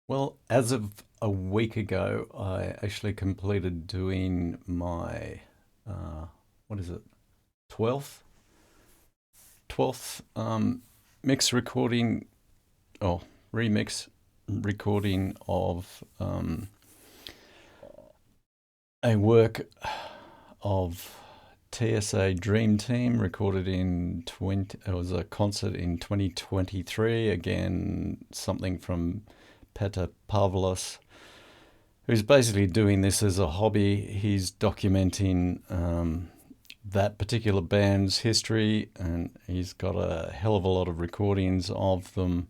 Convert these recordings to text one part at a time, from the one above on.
Well, as of a week ago, I actually completed doing my what is it, 12th 12th mix recording or remix recording of a work of TSA Dream Team recorded in 20. It was a concert in 2023. Again, something from Peter Pavlos, who's basically doing this as a hobby. He's documenting that particular band's history, and he's got a hell of a lot of recordings of them.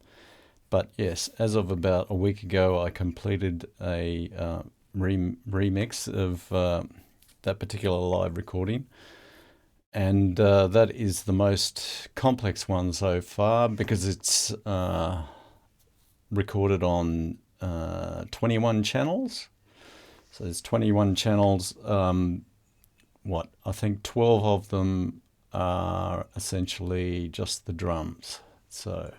But yes, as of about a week ago, I completed a remix of that particular live recording. And that is the most complex one so far because it's recorded on 21 channels. So there's 21 channels. I think 12 of them are essentially just the drums. So,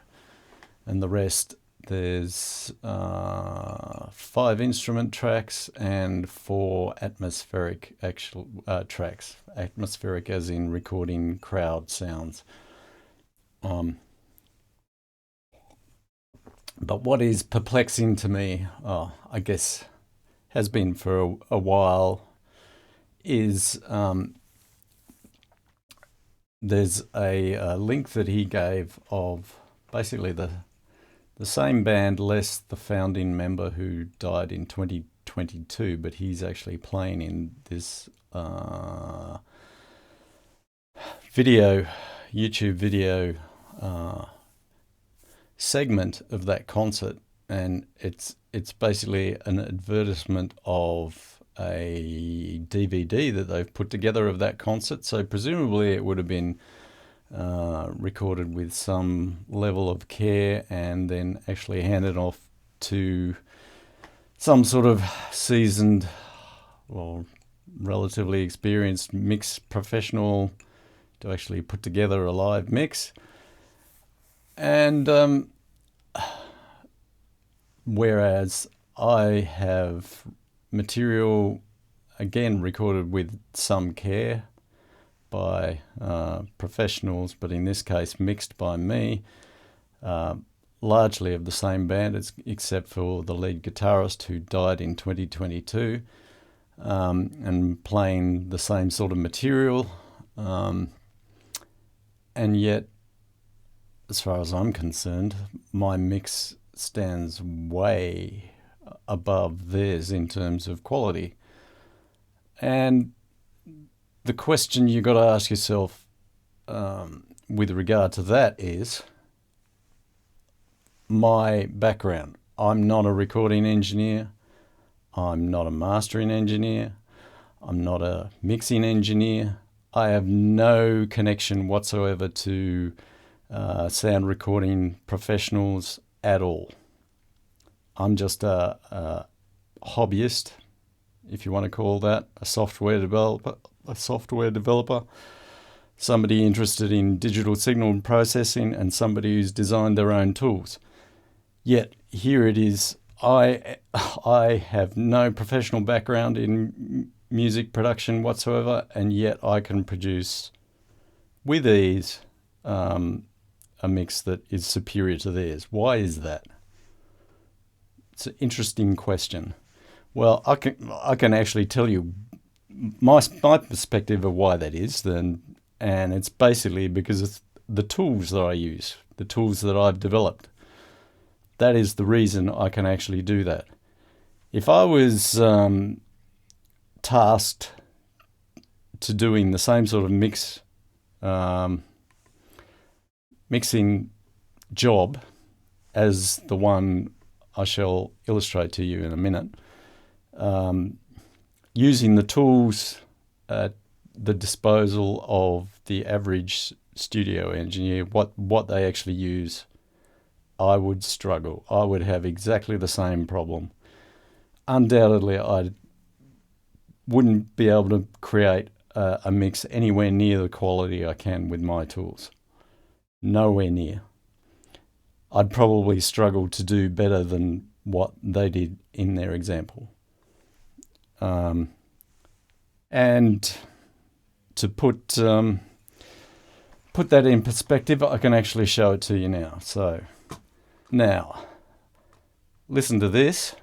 and the rest, there's 5 instrument tracks and 4 atmospheric actual tracks. Atmospheric as in recording crowd sounds. But what is perplexing to me, I guess has been for a while, is there's a link that he gave of basically the same band, less the founding member who died in 2022, but he's actually playing in this YouTube video segment of that concert, and it's basically an advertisement of a DVD that they've put together of that concert. So presumably it would have been recorded with some level of care and then actually handed off to some sort of seasoned, well, relatively experienced mix professional to actually put together a live mix. And whereas I have material, again, recorded with some care by professionals, but in this case mixed by me, largely of the same band, except for the lead guitarist who died in 2022, and playing the same sort of material. And yet, as far as I'm concerned, my mix stands way above theirs in terms of quality. And the question you got to ask yourself with regard to that is my background. I'm not a recording engineer. I'm not a mastering engineer. I'm not a mixing engineer. I have no connection whatsoever to sound recording professionals at all. I'm just a hobbyist, if you want to call that, a software developer, somebody interested in digital signal processing, and somebody who's designed their own tools. Yet here it is. I have no professional background in music production whatsoever, and yet I can produce with ease a mix that is superior to theirs. Why is that? It's an interesting question. Well, I can actually tell you my perspective of why that is, and it's basically because it's the tools that I use, the tools that I've developed. That is the reason I can actually do that. If I was tasked to doing the same sort of mixing job as the one I shall illustrate to you in a minute, using the tools at the disposal of the average studio engineer, what they actually use, I would struggle. I would have exactly the same problem. Undoubtedly, I wouldn't be able to create a mix anywhere near the quality I can with my tools. Nowhere near. I'd probably struggle to do better than what they did in their example. And to put that in perspective, I can actually show it to you now. So now, listen to this.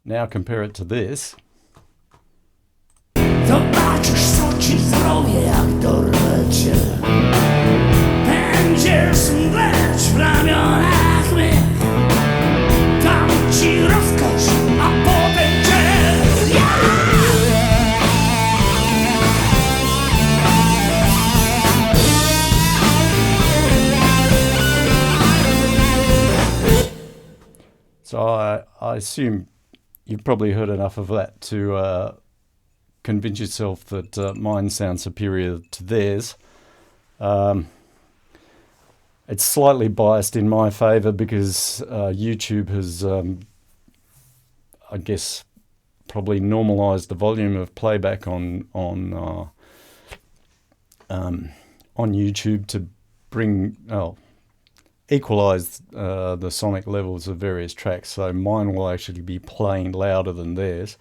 Now compare it to this. Zobaczysz, co ci zrobię, jak dorwecie. Będziesz mdleć w ramionach mych. Dam ci rozkosz, a potem cię So I assume you've probably heard enough of that to convince yourself that mine sounds superior to theirs. It's slightly biased in my favour because YouTube has, I guess, probably normalised the volume of playback on YouTube to bring equalise the sonic levels of various tracks. So mine will actually be playing louder than theirs,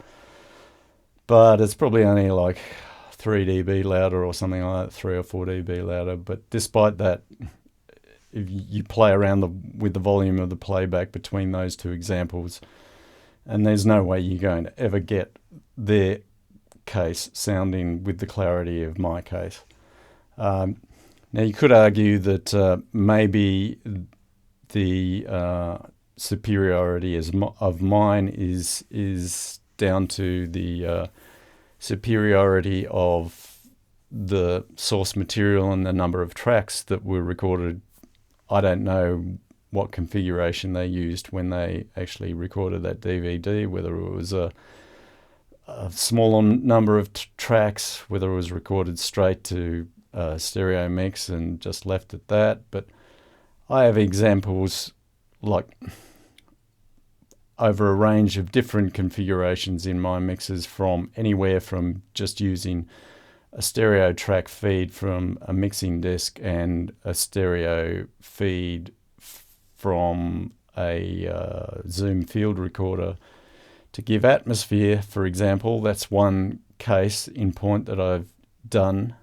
but it's probably only like 3 dB louder or something like that, 3 or 4 dB louder. But despite that, if you play around with the volume of the playback between those two examples, and there's no way you're going to ever get their case sounding with the clarity of my case. Now you could argue that maybe the superiority of mine is down to the superiority of the source material and the number of tracks that were recorded. I don't know what configuration they used when they actually recorded that DVD, whether it was a smaller number of tracks, whether it was recorded straight to stereo mix and just left at that. But I have examples like over a range of different configurations in my mixes, from anywhere from just using a stereo track feed from a mixing disc and a stereo feed from a Zoom field recorder to give atmosphere, for example. That's one case in point that I've done.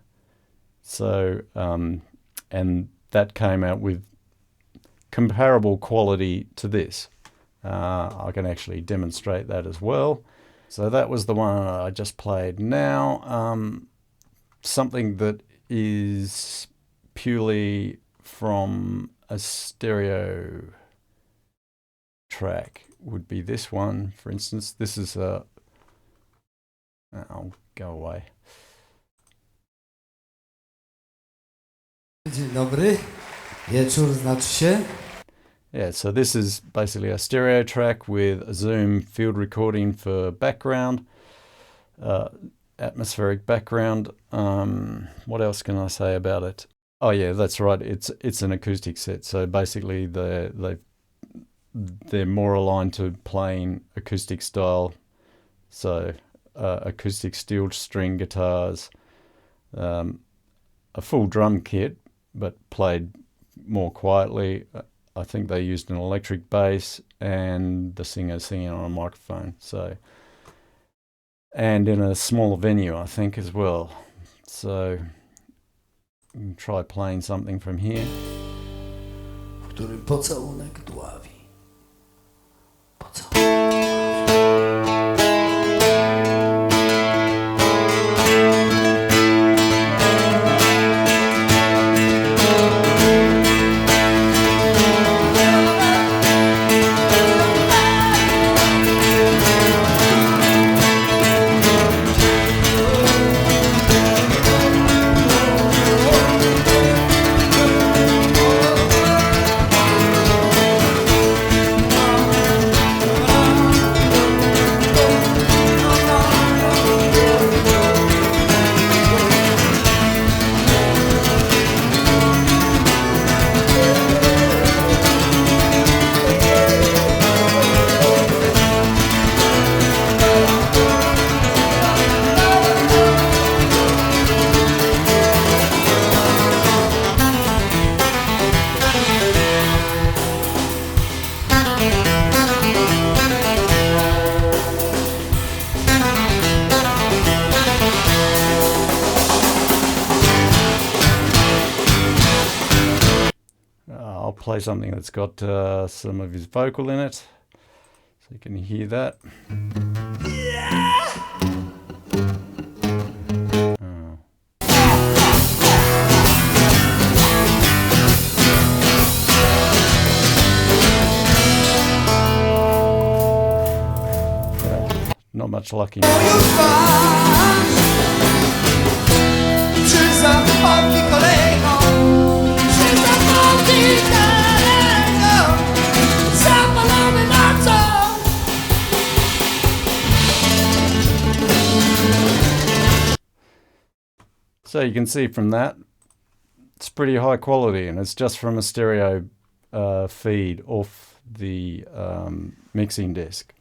So, and that came out with comparable quality to this. I can actually demonstrate that as well. So that was the one I just played. Now, something that is purely from a stereo track would be this one, for instance. This is a... I'll go away. Dzień dobry. Wieczór znaczy się. Yeah, so this is basically a stereo track with a Zoom field recording for background, atmospheric background. What else can I say about it? Oh yeah, that's right. It's an acoustic set. So basically, they're more aligned to playing acoustic style. So acoustic steel string guitars, a full drum kit, but played more quietly. I think they used an electric bass and the singer singing on a microphone. So, and in a smaller venue, I think, as well. So, you can try playing something from here. W którym pocałunek dławi. Pocałunek. play something that's got some of his vocal in it, so you can hear that. Oh. Yeah, not much luck in So you can see from that, it's pretty high quality, and it's just from a stereo feed off the mixing disc.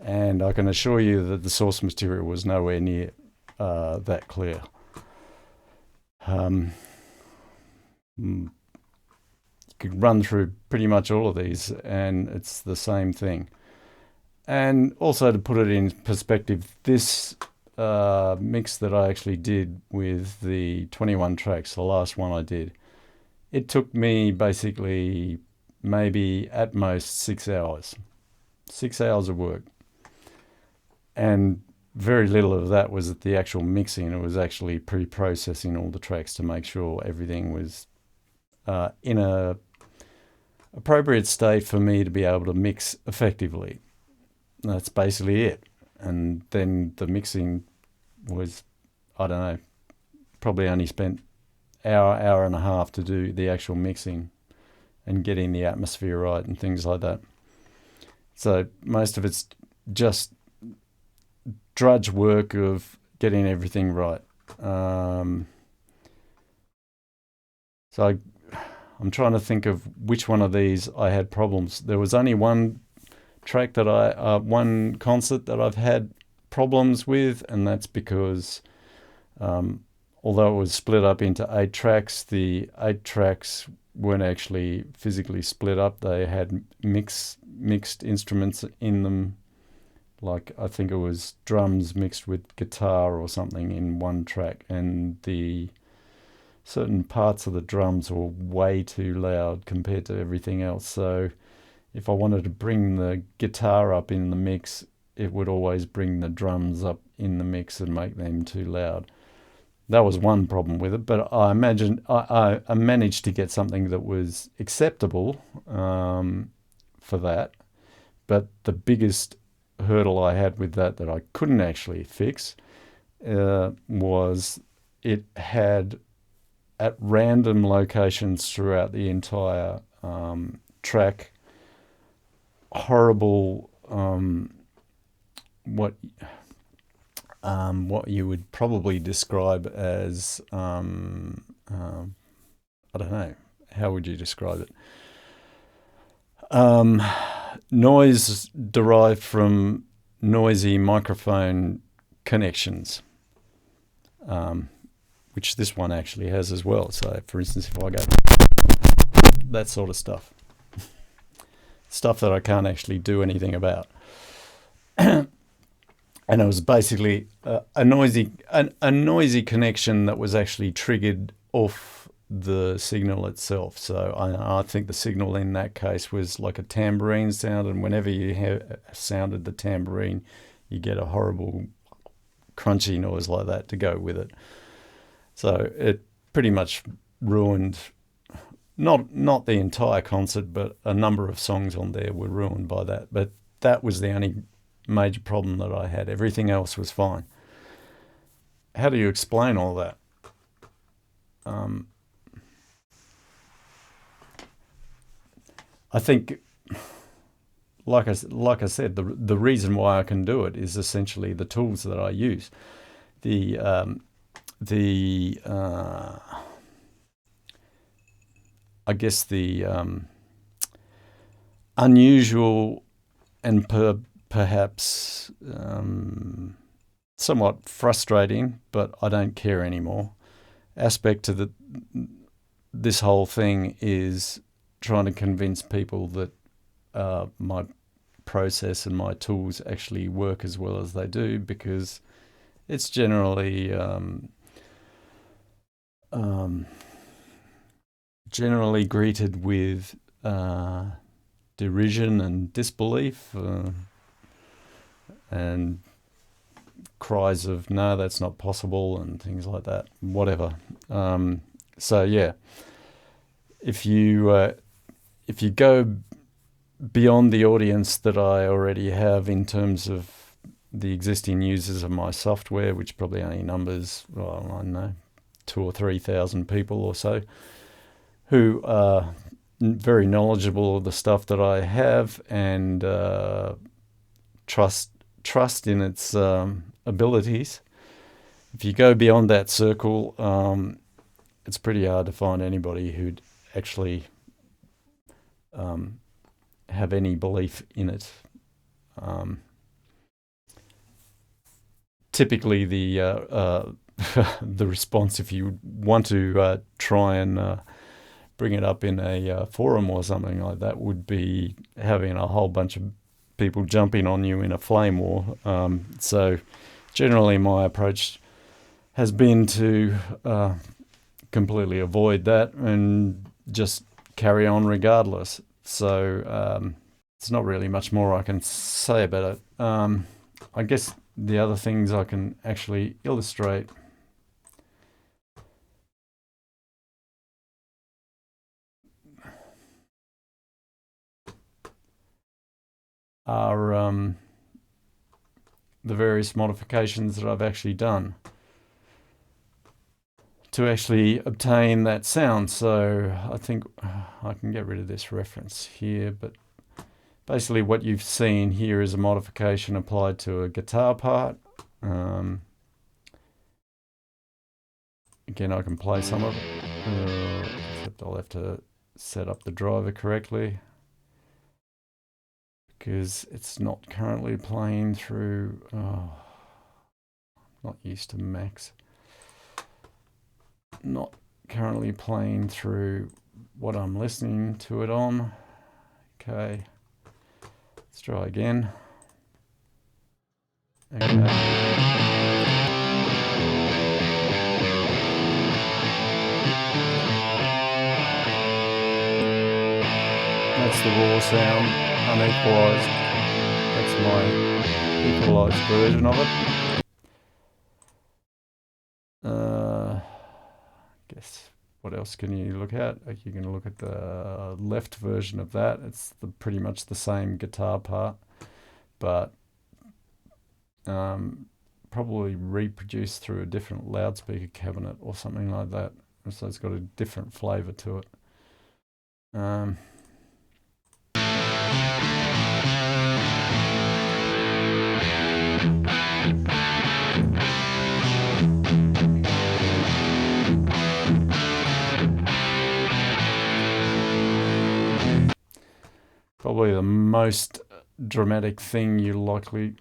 And I can assure you that the source material was nowhere near that clear. You could run through pretty much all of these, and it's the same thing. And also, to put it in perspective, this mix that I actually did with the 21 tracks, the last one I did, it took me basically maybe at most 6 hours. 6 hours of work. And very little of that was at the actual mixing. It was actually pre-processing all the tracks to make sure everything was in a appropriate state for me to be able to mix effectively. That's basically it. And then the mixing was, I don't know, probably only spent hour and a half to do the actual mixing and getting the atmosphere right and things like that. So most of it's just drudge work of getting everything right. So I'm trying to think of which one of these I had problems. There was only one track that one concert that I've had problems with, and that's because although it was split up into 8 tracks, the 8 tracks weren't actually physically split up. They had mixed instruments in them, like I think it was drums mixed with guitar or something in one track, and the certain parts of the drums were way too loud compared to everything else. So if I wanted to bring the guitar up in the mix, it would always bring the drums up in the mix and make them too loud. That was one problem with it, but I imagine I managed to get something that was acceptable for that. But the biggest hurdle I had with that I couldn't actually fix was it had, at random locations throughout the entire track, horrible what you would probably describe as I don't know, how would you describe it? Noise derived from noisy microphone connections, which this one actually has as well. So for instance, if I go that sort of stuff that I can't actually do anything about. And it was basically a noisy connection that was actually triggered off the signal itself. So I think the signal in that case was like a tambourine sound, and whenever you sounded the tambourine, you get a horrible crunchy noise like that to go with it. So it pretty much ruined, not the entire concert, but a number of songs on there were ruined by that. But that was the only major problem that I had. Everything else was fine. How do you explain all that? I think, like I said, the reason why I can do it is essentially the tools that I use. I guess the unusual and perhaps somewhat frustrating, but I don't care anymore, aspect to this whole thing is trying to convince people that my process and my tools actually work as well as they do, because it's generally generally greeted with derision and disbelief, and cries of "No, that's not possible" and things like that. Whatever. So yeah, if you go beyond the audience that I already have in terms of the existing users of my software, which probably only numbers, well, I don't know, 2,000 or 3,000 people or so, who are very knowledgeable of the stuff that I have and trust in its abilities. If you go beyond that circle, it's pretty hard to find anybody who'd actually have any belief in it. Typically, the the response, if you want to try and bring it up in a forum or something like that, would be having a whole bunch of people jumping on you in a flame war. So generally my approach has been to completely avoid that and just carry on regardless. So it's not really much more I can say about it. I guess the other things I can actually illustrate are the various modifications that I've actually done to actually obtain that sound. So I think I can get rid of this reference here, but basically what you've seen here is a modification applied to a guitar part. Again, I can play some of it, except I'll have to set up the driver correctly because it's not currently playing through. Not used to Macs. Not currently playing through what I'm listening to it on. Okay, let's try again. Okay. That's the raw sound, unequalized. That's my equalized version of it. Guess what else can you look at? You can look at the left version of that. It's pretty much the same guitar part, but probably reproduced through a different loudspeaker cabinet or something like that. So it's got a different flavour to it. Probably the most dramatic thing you likely,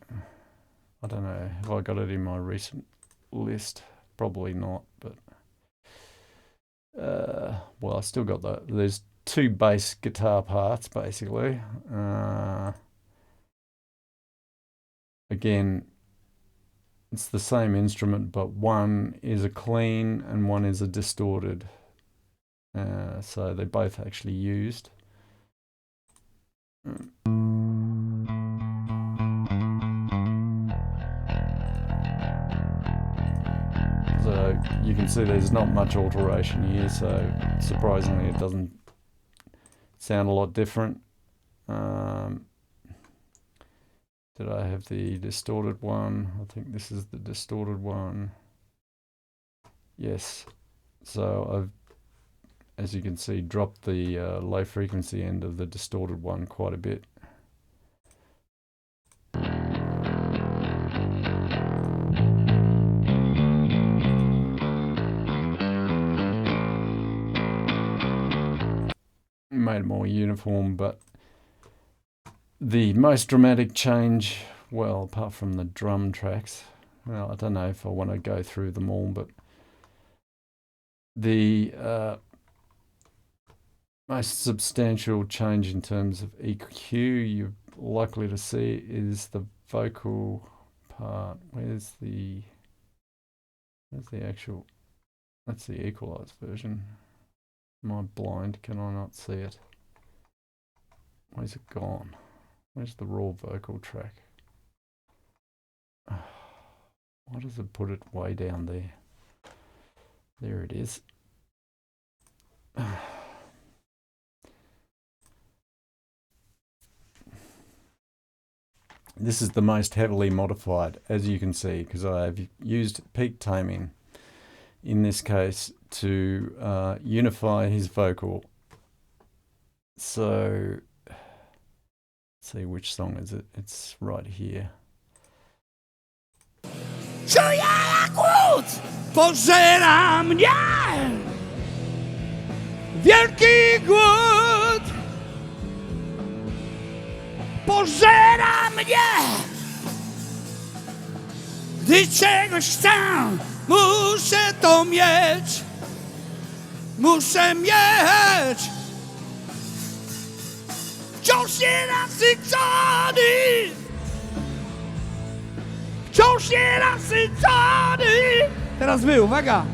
I don't know, have I got it in my recent list? Probably not, but well, I still got there's two bass guitar parts basically. Again, it's the same instrument, but one is a clean and one is a distorted. So they're both actually used. So you can see there's not much alteration here, so surprisingly it doesn't sound a lot different. Did I have the distorted one? I think this is the distorted one. Yes. So I've, as you can see, dropped the low frequency end of the distorted one quite a bit. Made it more uniform, but the most dramatic change, well, apart from the drum tracks, well, I don't know if I want to go through them all, but the most substantial change in terms of EQ you're likely to see is the vocal part. Where's the actual, that's the equalized version. Am I blind? Can I not see it? Where's it gone? Where's the raw vocal track? Why does it put it way down there? There it is. This is the most heavily modified, as you can see, because I have used peak taming in this case to unify his vocal. So, let's see, which song is it? It's right here. Czuję jak łódź pożera mnie wielki głód pożera mnie gdy czegoś chcę muszę to mieć wciąż nienasycony wciąż nienasycony. Teraz wy, uwaga!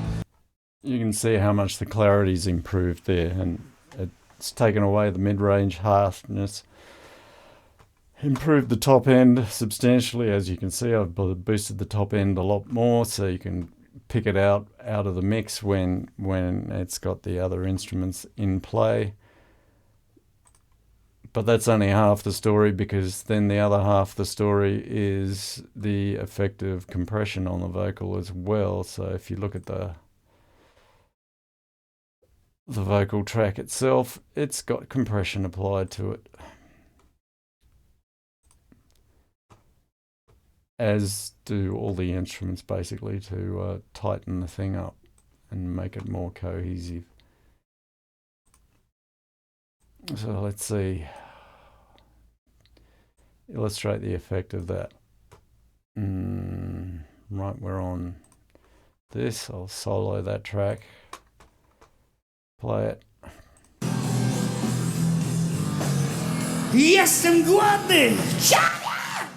You can see how much the clarity's improved there, and it's taken away the mid-range harshness, improved the top end substantially. As you can see, I've boosted the top end a lot more, so you can pick it out of the mix when it's got the other instruments in play. But that's only half the story, because then the other half of the story is the effect of compression on the vocal as well. So if you look at the vocal track itself, it's got compression applied to it, as do all the instruments, basically, to tighten the thing up and make it more cohesive. So let's see, illustrate the effect of that. Right, we're on this. I'll solo that track, play it. Jestem głodny, ciania!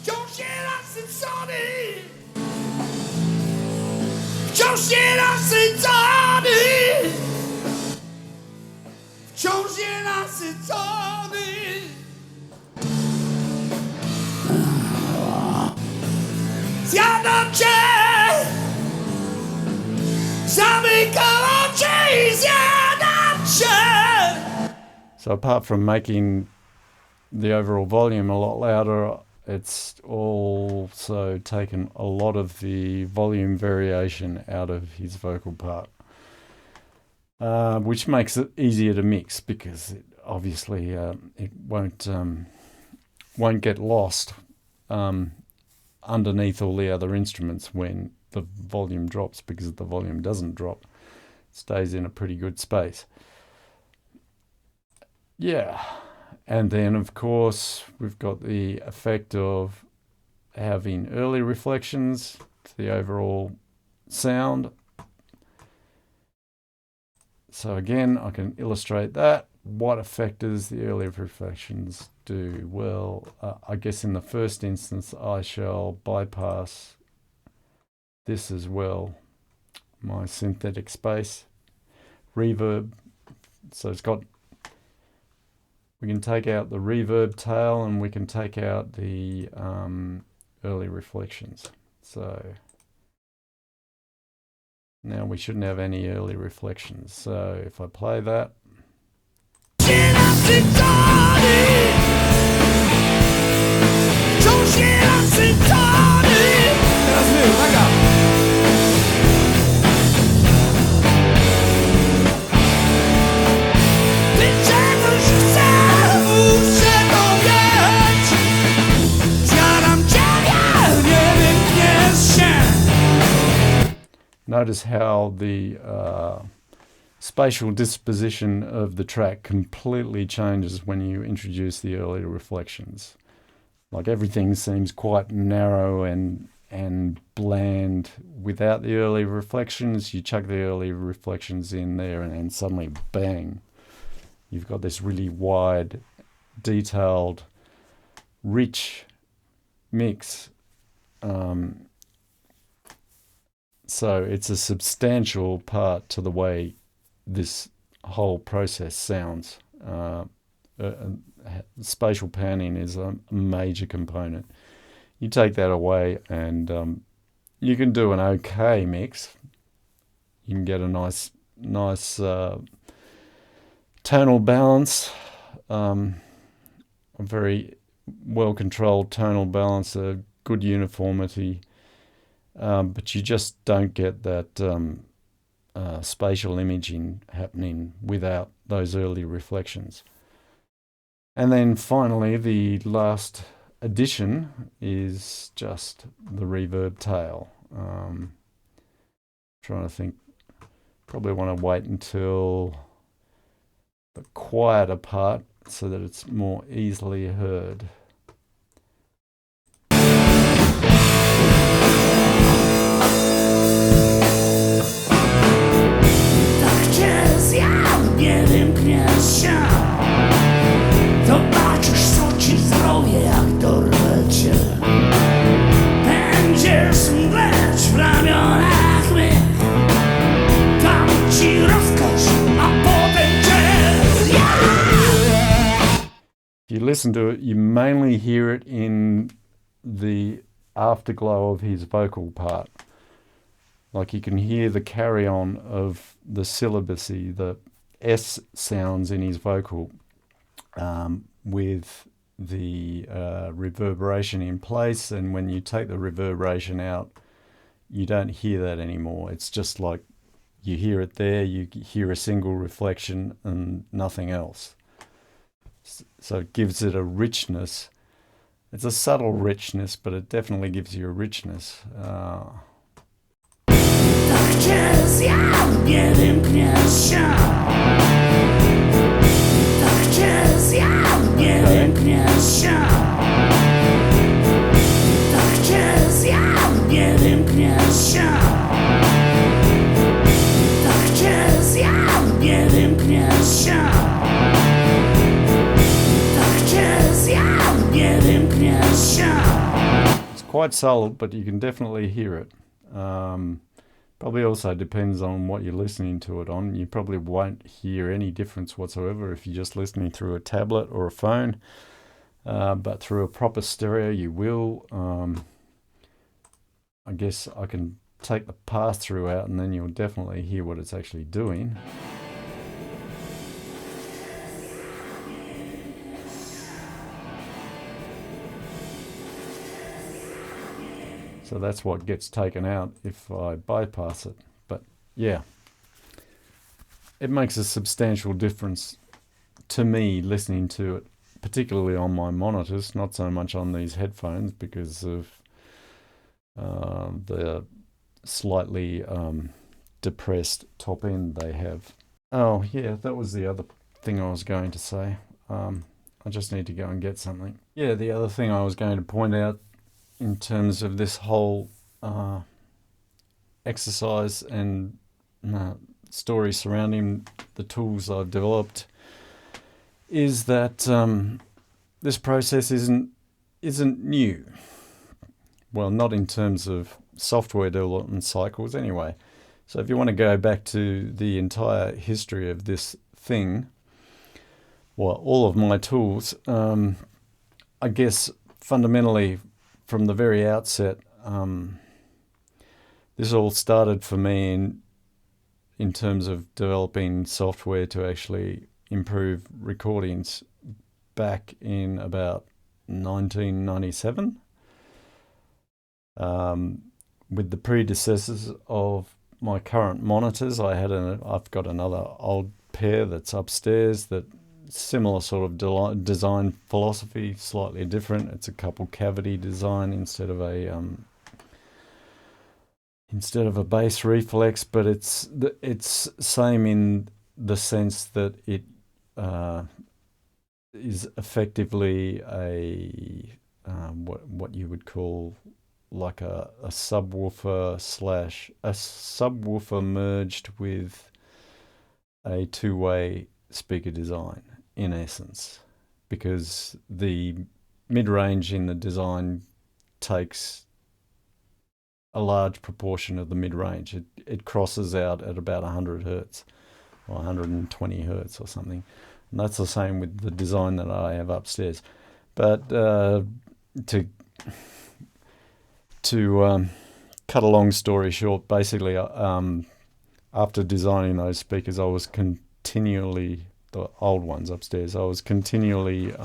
Wciąż nienasycony! Wciąż nienasycony! Wciąż nienasycony! Zjadam cię! Zamykam oczy i zjadam cię! So apart from making the overall volume a lot louder, it's also taken a lot of the volume variation out of his vocal part, which makes it easier to mix, because it obviously it won't get lost underneath all the other instruments when the volume drops, because the volume doesn't drop. It stays in a pretty good space. Yeah, and then of course we've got the effect of having early reflections to the overall sound. So again, I can illustrate that. What effect does the early reflections do? Well, I guess in the first instance I shall bypass this as well, my synthetic space reverb. So it's got, we can take out the reverb tail, and we can take out the early reflections. So now we shouldn't have any early reflections. So if I play that, Teraz wy, uwaga! Gdy czegoś chcę, muszę to mieć. Zjadam ciebie, nie wymkniesz się. notice how the spatial disposition of the track completely changes when you introduce the early reflections. Like everything seems quite narrow and bland without the early reflections. You chuck the early reflections in there, and then suddenly, bang, you've got this really wide, detailed, rich mix. So it's a substantial part to the way this whole process sounds. Spatial panning is a major component. You take that away, and you can do an okay mix. You can get a nice tonal balance, a very well-controlled tonal balance, a good uniformity, but you just don't get that spatial imaging happening without those early reflections. And then finally, the last addition is just the reverb tail. Trying to think, probably want to wait until the quieter part so that it's more easily heard. Tak cię zjadł, nie wymkniesz się. Zobaczysz, co ci zrobię, jak dorwę cię. Będziesz mdleć w ramionach mych. Dam ci rozkaz, a potem cię zjem. If you listen to it, you mainly hear it in the afterglow of his vocal part. Like you can hear the carry-on of the syllabacy, the S sounds in his vocal, with the reverberation in place. And when you take the reverberation out, you don't hear that anymore. It's just like you hear it there, you hear a single reflection and nothing else. So it gives it a richness. It's a subtle richness, but it definitely gives you a richness. Tak cię zjadł, nie wymkniesz się. Tak cię zjadł, nie wymkniesz się. Tak cię zjadł, nie wymkniesz się. Tak cię zjadł, nie wymkniesz się. Tak cię zjadł, nie wymkniesz się. It's quite subtle, but you can definitely hear it. Probably also depends on what you're listening to it on. You probably won't hear any difference whatsoever if you're just listening through a tablet or a phone. But through a proper stereo, you will. I guess I can take the pass-through out, and then you'll definitely hear what it's actually doing. So that's what gets taken out if I bypass it. But yeah, it makes a substantial difference to me listening to it, particularly on my monitors, not so much on these headphones because of the slightly depressed top end they have. Oh yeah, that was the other thing I was going to say. I just need to go and get something. Yeah, the other thing I was going to point out in terms of this whole exercise and story surrounding the tools I've developed is that this process isn't new. Well, not in terms of software development cycles anyway. So if you want to go back to the entire history of this thing, well, all of my tools, I guess fundamentally from the very outset, this all started for me in terms of developing software to actually improve recordings back in about 1997. With the predecessors of my current monitors, I've got another old pair that's upstairs that similar sort of design philosophy, slightly different. It's a couple cavity design instead of a bass reflex, but it's same in the sense that it is effectively a what you would call like a subwoofer a subwoofer merged with a two-way speaker design in essence, because the mid-range in the design takes a large proportion of the mid-range. It crosses out at about 100 hertz or 120 hertz or something. And that's the same with the design that I have upstairs. But to cut a long story short, basically, after designing those speakers, I was continually, the old ones upstairs, I was continually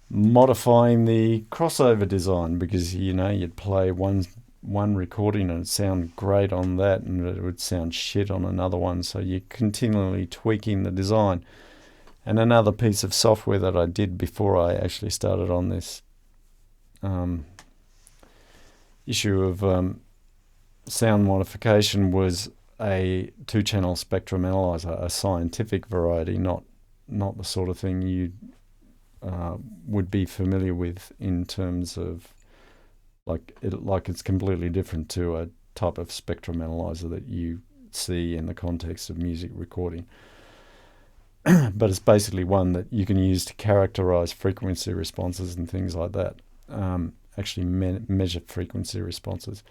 modifying the crossover design, because you'd play one recording and it'd sound great on that and it would sound shit on another one, so you're continually tweaking the design. And another piece of software that I did before I actually started on this issue of sound modification was a 2-channel spectrum analyzer, a scientific variety, not the sort of thing you would be familiar with in terms of it's completely different to a type of spectrum analyzer that you see in the context of music recording. But it's basically one that you can use to characterize frequency responses and things like that. Actually measure frequency responses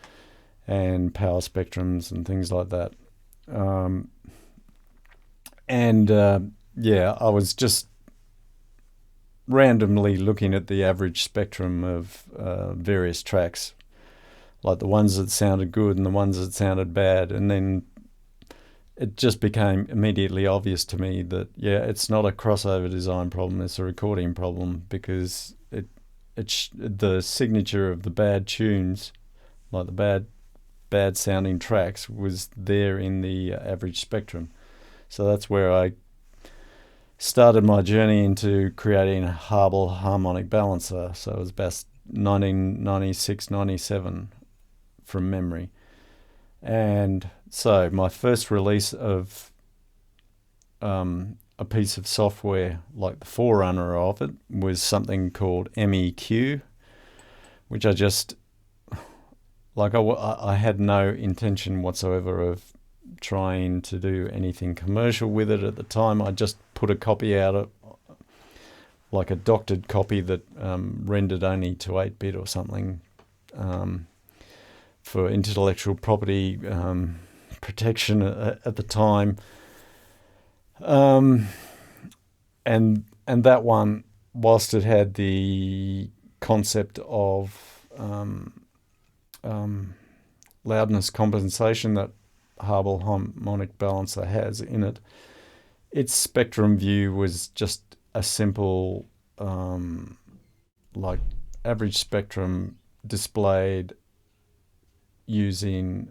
and power spectrums and things like that. I was just randomly looking at the average spectrum of various tracks, like the ones that sounded good and the ones that sounded bad, and then it just became immediately obvious to me that it's not a crossover design problem, it's a recording problem, because the signature of the bad tunes, like the bad sounding tracks, was there in the average spectrum. So that's where I started my journey into creating a Har-Bal harmonic balancer. So it was about 1996, 97 from memory. And so my first release of a piece of software, like the forerunner of it, was something called MEQ, which I had no intention whatsoever of trying to do anything commercial with it at the time. I just put a copy out, like a doctored copy that rendered only to 8-bit or something, for intellectual property protection at the time. And that one, whilst it had the concept of loudness compensation that Har-Bal harmonic balancer has in it, its spectrum view was just a simple average spectrum displayed using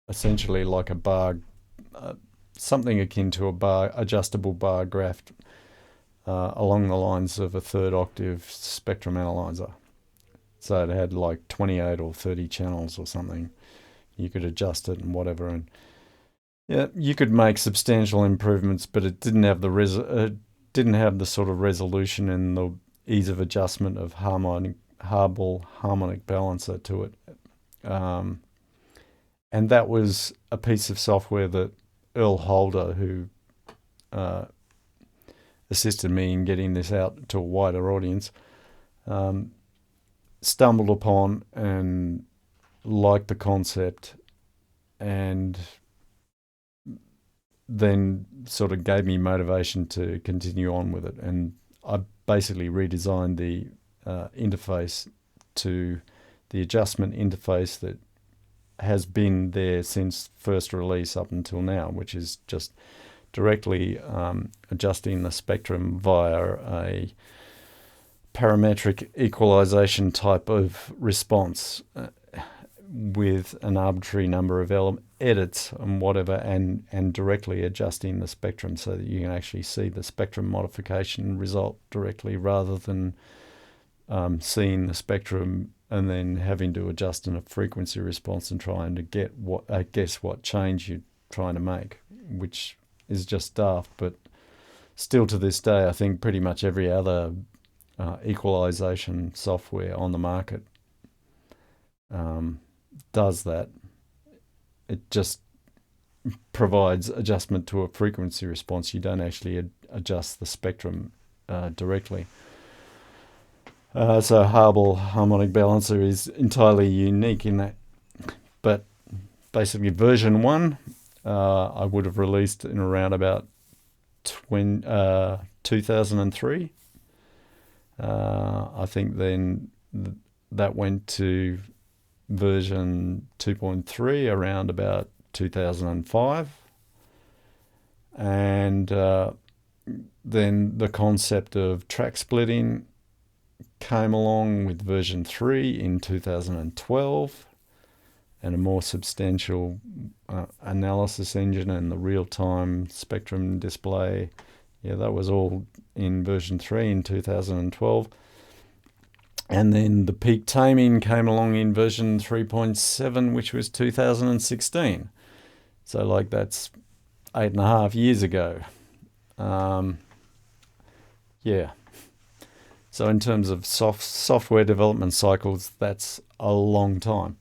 essentially like a bar, something akin to a adjustable bar graph along the lines of a 3rd octave spectrum analyzer. So it had like 28 or 30 channels or something. You could adjust it and whatever, and you could make substantial improvements, but it didn't have the sort of resolution and the ease of adjustment of Har-Bal harmonic balancer to it. And that was a piece of software that Earl Holder, who assisted me in getting this out to a wider audience, stumbled upon and liked the concept, and then sort of gave me motivation to continue on with it. And I basically redesigned the interface to the adjustment interface that has been there since first release up until now, which is just directly adjusting the spectrum via a parametric equalization type of response with an arbitrary number of edits and whatever, and directly adjusting the spectrum so that you can actually see the spectrum modification result directly, rather than seeing the spectrum and then having to adjust in a frequency response and trying to guess what change you're trying to make, which is just daft. But still to this day, I think pretty much every other equalization software on the market does that. It just provides adjustment to a frequency response. You don't actually adjust the spectrum directly. So Har-Bal Harmonic Balancer is entirely unique in that. But basically version 1, I would have released in around about 2003. I think then that went to version 2.3 around about 2005. And then the concept of track splitting came along with version 3 in 2012, and a more substantial analysis engine and the real-time spectrum display. Yeah, that was all in version 3 in 2012. And then the peak taming came along in version 3.7, which was 2016. So like that's 8.5 years ago. Yeah. So in terms of software development cycles, that's a long time.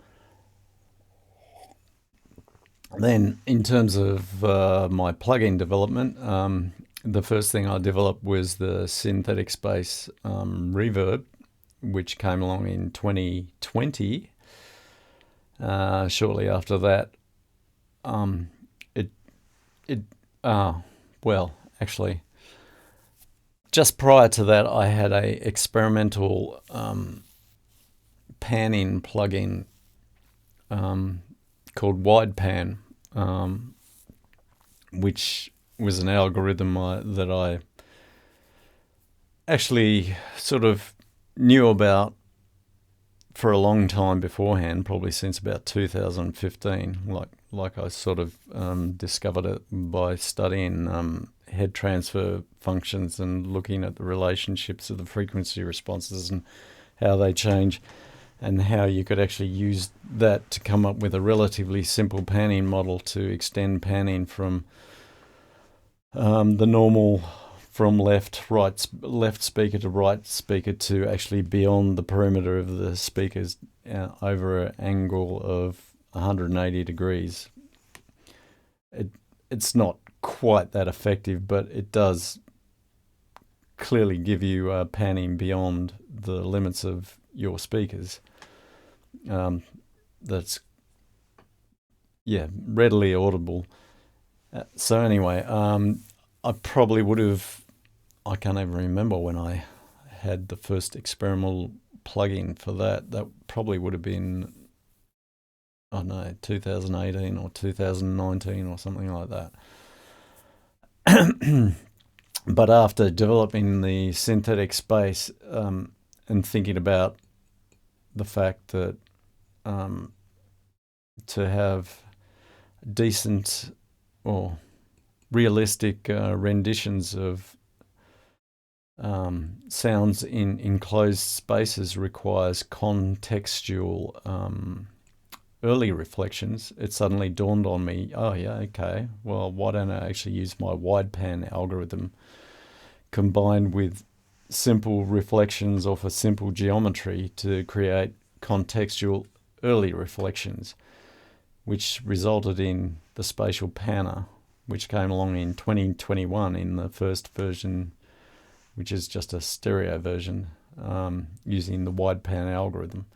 Then in terms of my plugin development, the first thing I developed was the synthetic space Reverb, which came along in 2020. Shortly after that, actually, just prior to that, I had a experimental pan-in plugin called Wide Pan, which was an algorithm that I actually sort of knew about for a long time beforehand, probably since about 2015. Like I sort of discovered it by studying head transfer functions and looking at the relationships of the frequency responses and how they change, and how you could actually use that to come up with a relatively simple panning model to extend panning from the normal, from left speaker to right speaker, to actually beyond the perimeter of the speakers over an angle of 180 degrees. It's not quite that effective, but it does clearly give you panning beyond the limits of your speakers. That's readily audible. So anyway, I probably would have, I can't even remember when I had the first experimental plugin for that. That probably would have been, I don't know, 2018 or 2019 or something like that. But after developing the synthetic space and thinking about the fact that to have decent or realistic renditions of sounds in enclosed spaces requires contextual early reflections, it suddenly dawned on me, oh yeah, okay, well, why don't I actually use my wide pan algorithm combined with simple reflections off a simple geometry to create contextual early reflections, which resulted in the spatial panner, which came along in 2021 in the first version, which is just a stereo version using the wide pan algorithm,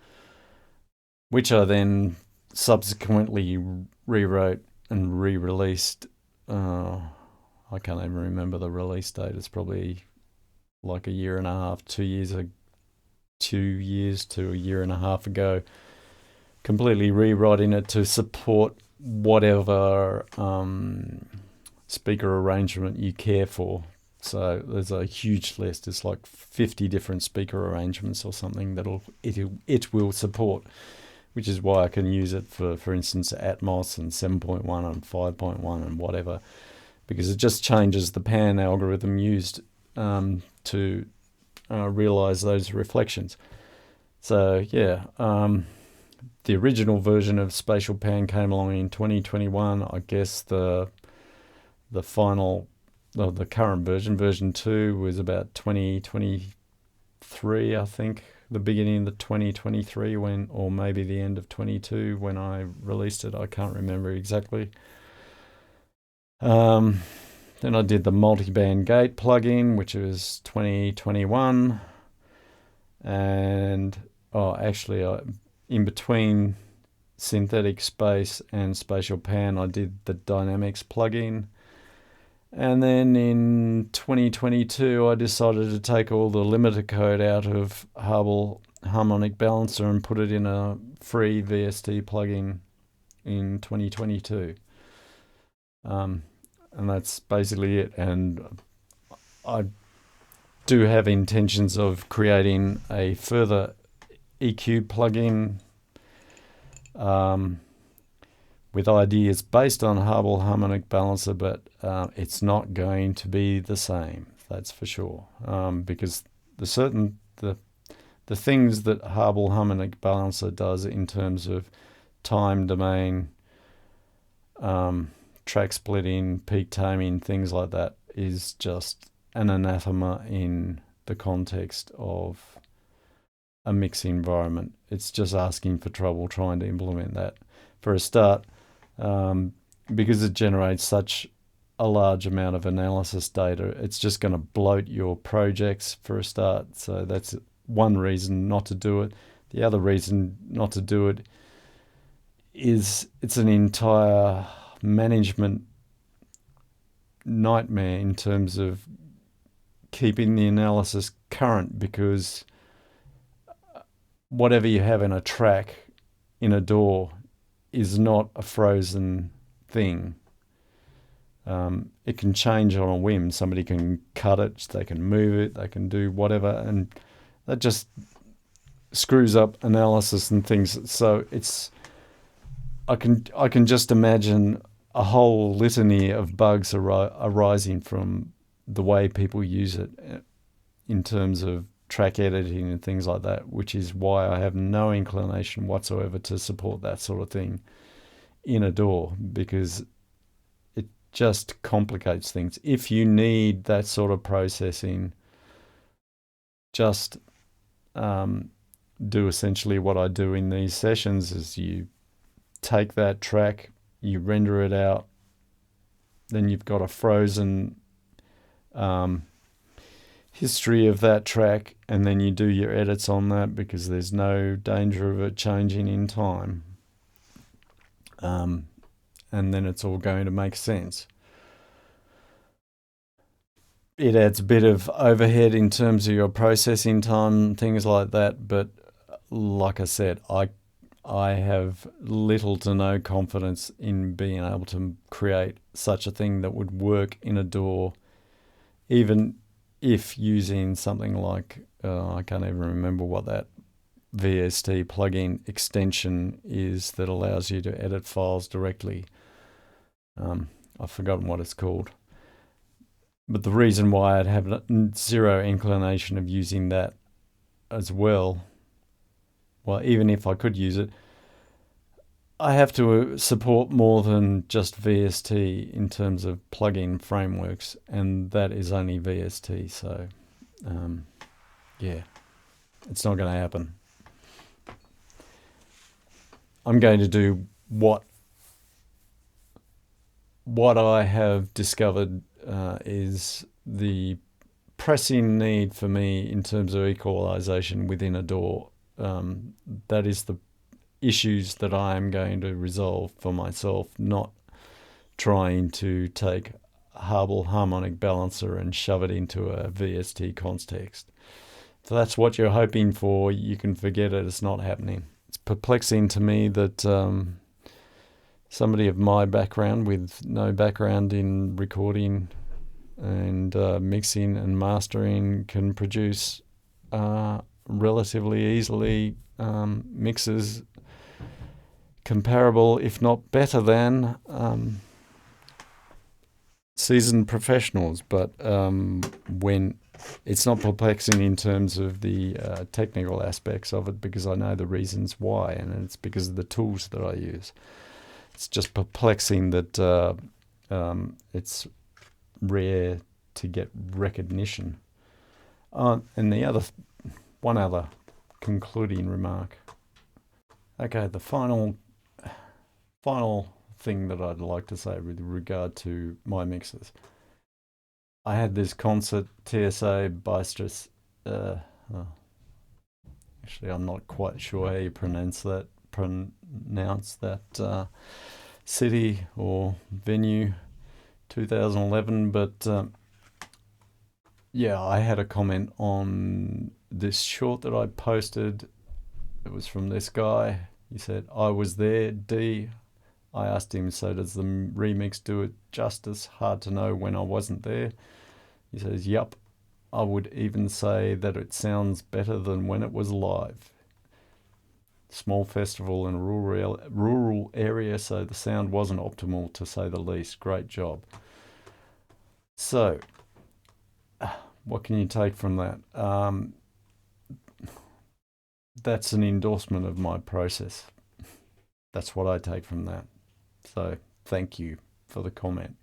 which I then subsequently rewrote and re-released. I can't even remember the release date. It's probably like a year and a half, 2 years to a year and a half ago, completely rewriting it to support whatever speaker arrangement you care for. So there's a huge list. It's like 50 different speaker arrangements or something that it will support, which is why I can use it for instance, Atmos and 7.1 and 5.1 and whatever, because it just changes the pan algorithm used to realize those reflections. So yeah, the original version of spatial pan came along in 2021. I guess the final, the current version 2, was about 2023, I think. The beginning of the 2023 when, or maybe the end of 22 when I released it. I can't remember exactly. Then I did the multi-band gate plugin, which was 2021. And actually, in between synthetic space and spatial pan, I did the dynamics plugin. And then in 2022, I decided to take all the limiter code out of Har-Bal Harmonic Balancer and put it in a free VST plugin in 2022. And that's basically it. And I do have intentions of creating a further EQ plugin with ideas based on Har-Bal Harmonic Balancer, but it's not going to be the same, that's for sure, because the things that Har-Bal Harmonic Balancer does in terms of time domain, track splitting, peak taming, things like that, is just an anathema in the context of a mix environment. It's just asking for trouble trying to implement that for a start, because it generates such a large amount of analysis data. It's just going to bloat your projects for a start. So that's one reason not to do it. The other reason not to do it is it's an entire management nightmare in terms of keeping the analysis current, because whatever you have in a track in a DAW is not a frozen thing. It can change on a whim. Somebody can cut it, they can move it, they can do whatever, and that just screws up analysis and things. So I can just imagine a whole litany of bugs arising from the way people use it in terms of track editing and things like that, which is why I have no inclination whatsoever to support that sort of thing in a DAW, because it just complicates things. If you need that sort of processing, just do essentially what I do in these sessions, is you take that track, you render it out, then you've got a frozen history of that track, and then you do your edits on that because there's no danger of it changing in time. And then it's all going to make sense. It adds a bit of overhead in terms of your processing time, things like that, but like I said, I have little to no confidence in being able to create such a thing that would work in a DAW, even if using something like, I can't even remember what that VST plugin extension is that allows you to edit files directly. I've forgotten what it's called. But the reason why I'd have zero inclination of using that as well, even if I could use it, I have to support more than just VST in terms of plugin frameworks, and that is only VST. So, yeah, it's not going to happen. I'm going to do what I have discovered is the pressing need for me in terms of equalization within a DAW. That is the issues that I am going to resolve for myself, not trying to take Har-Bal Harmonic Balancer and shove it into a VST context. If that's what you're hoping for, you can forget it. It's not happening. It's perplexing to me that somebody of my background, with no background in recording and mixing and mastering, can produce relatively easily mixes comparable, if not better than, seasoned professionals. But when it's not perplexing in terms of the technical aspects of it, because I know the reasons why, and it's because of the tools that I use. It's just perplexing that it's rare to get recognition. And one other concluding remark. Okay, the final thing that I'd like to say with regard to my mixes. I had this concert, TSA Actually, I'm not quite sure how you pronounce that city or venue, 2011. But yeah, I had a comment on this short that I posted. It was from this guy. He said, "I was there, D." I asked him, "So does the remix do it justice? Hard to know when I wasn't there." He says, "Yup. I would even say that it sounds better than when it was live. Small festival in a rural area, so the sound wasn't optimal, to say the least. Great job." So, what can you take from that? That's an endorsement of my process. That's what I take from that. So, thank you for the comment.